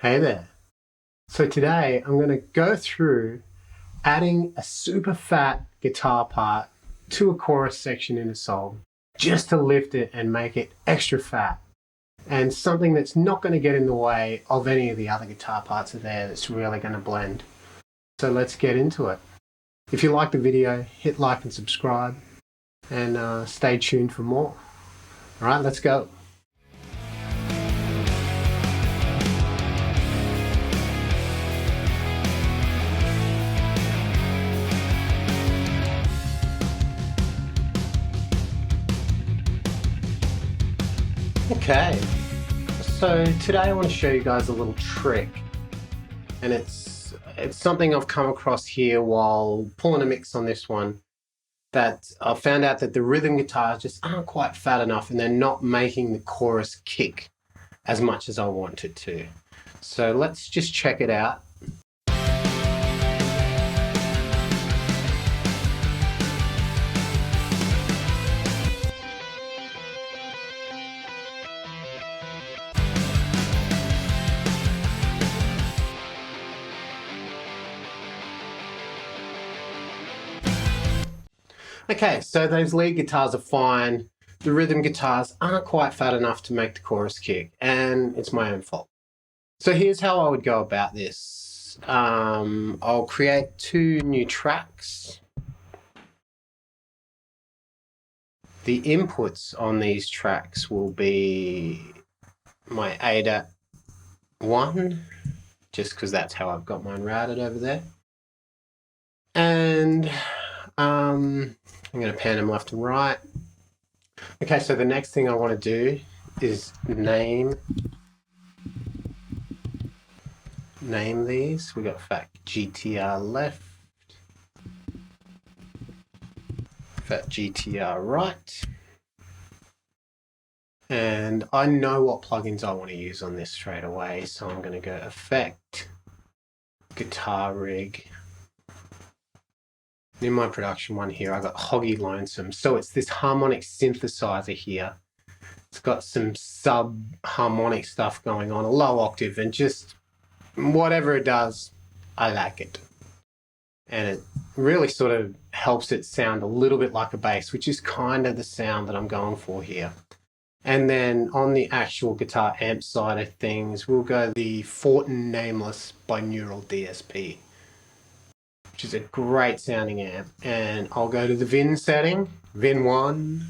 Hey there. So today I'm going to go through adding a super fat guitar part to a chorus section in a song just to lift it and make it extra fat, and something that's not going to get in the way of any of the other guitar parts of there that's really going to blend. So let's get into it. If you like the video, hit like and subscribe, and stay tuned for more. All right, let's go. Okay, so today I want to show you guys a little trick, and it's something I've come across here while pulling a mix on this one, that I've found out that the rhythm guitars just aren't quite fat enough and they're not making the chorus kick as much as I want it to. So let's just check it out. Okay, so those lead guitars are fine. The rhythm guitars aren't quite fat enough to make the chorus kick, and it's my own fault. So here's how I would go about this. I'll create 2 new tracks. The inputs on these tracks will be my ADAT1, just because that's how I've got mine routed over there. And I'm going to pan them left and right. Okay, so the next thing I want to do is name these. We got phat GTR left, phat GTR right. And I know what plugins I want to use on this straight away, so I'm going to go Effect, Guitar Rig. In my production one here, I got Hoggy Lonesome. So it's this harmonic synthesizer here. It's got some sub-harmonic stuff going on, a low octave, and just whatever it does, I like it. And it really sort of helps it sound a little bit like a bass, which is kind of the sound that I'm going for here. And then on the actual guitar amp side of things, we'll go the Fortin Nameless binaural DSP, which is a great sounding amp. And I'll go to the VIN setting, VIN 1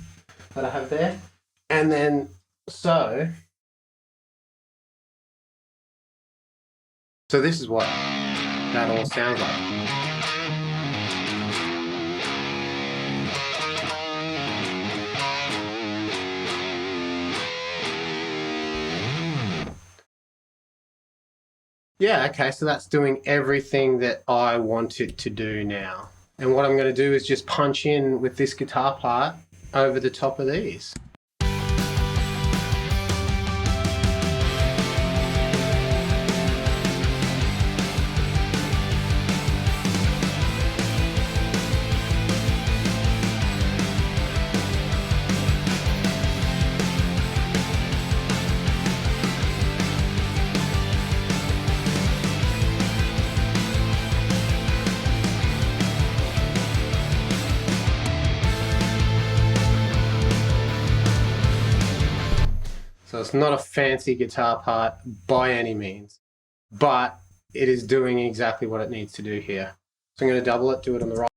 that I have there. And then, so this is what that all sounds like. Yeah, okay, so that's doing everything that I want it to do now. And what I'm going to do is just punch in with this guitar part over the top of these. So it's not a fancy guitar part by any means, but it is doing exactly what it needs to do here. So I'm going to double it, do it on the right.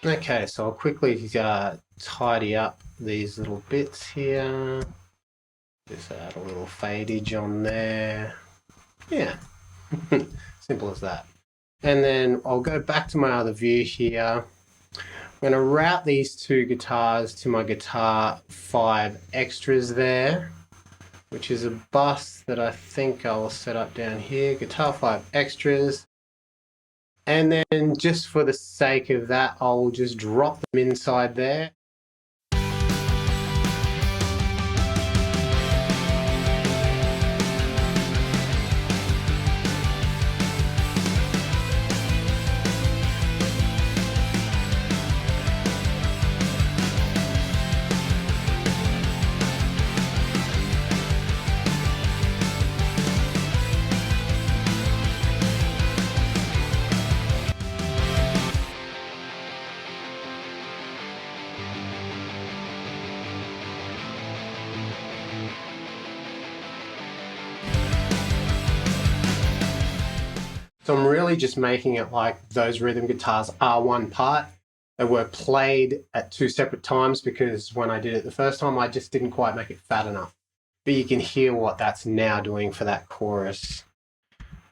Okay, so I'll quickly tidy up these little bits here. Just add a little fadeage on there. Yeah, simple as that. And then I'll go back to my other view here. I'm going to route these 2 guitars to my guitar 5 extras there. which is a bus that I think I'll set up down here, Guitar 5 extras. And then just for the sake of that, I'll just drop them inside there. So I'm really just making it like those rhythm guitars are one part. They were played at two separate times because when I did it the first time, I just didn't quite make it fat enough. But you can hear what that's now doing for that chorus.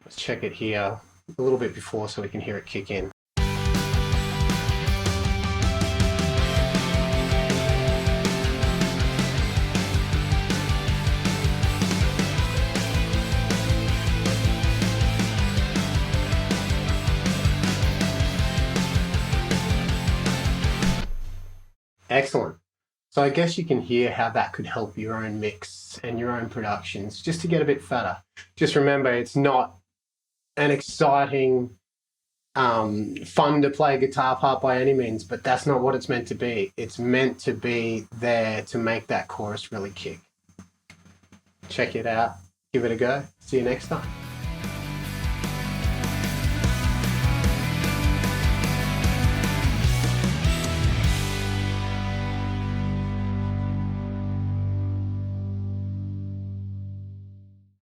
Let's check it here a little bit before so we can hear it kick in. Excellent. So I guess you can hear how that could help your own mix and your own productions just to get a bit fatter. Just remember, it's not an exciting, fun to play guitar part by any means, but that's not what it's meant to be. It's meant to be there to make that chorus really kick. Check it out. Give it a go. See you next time.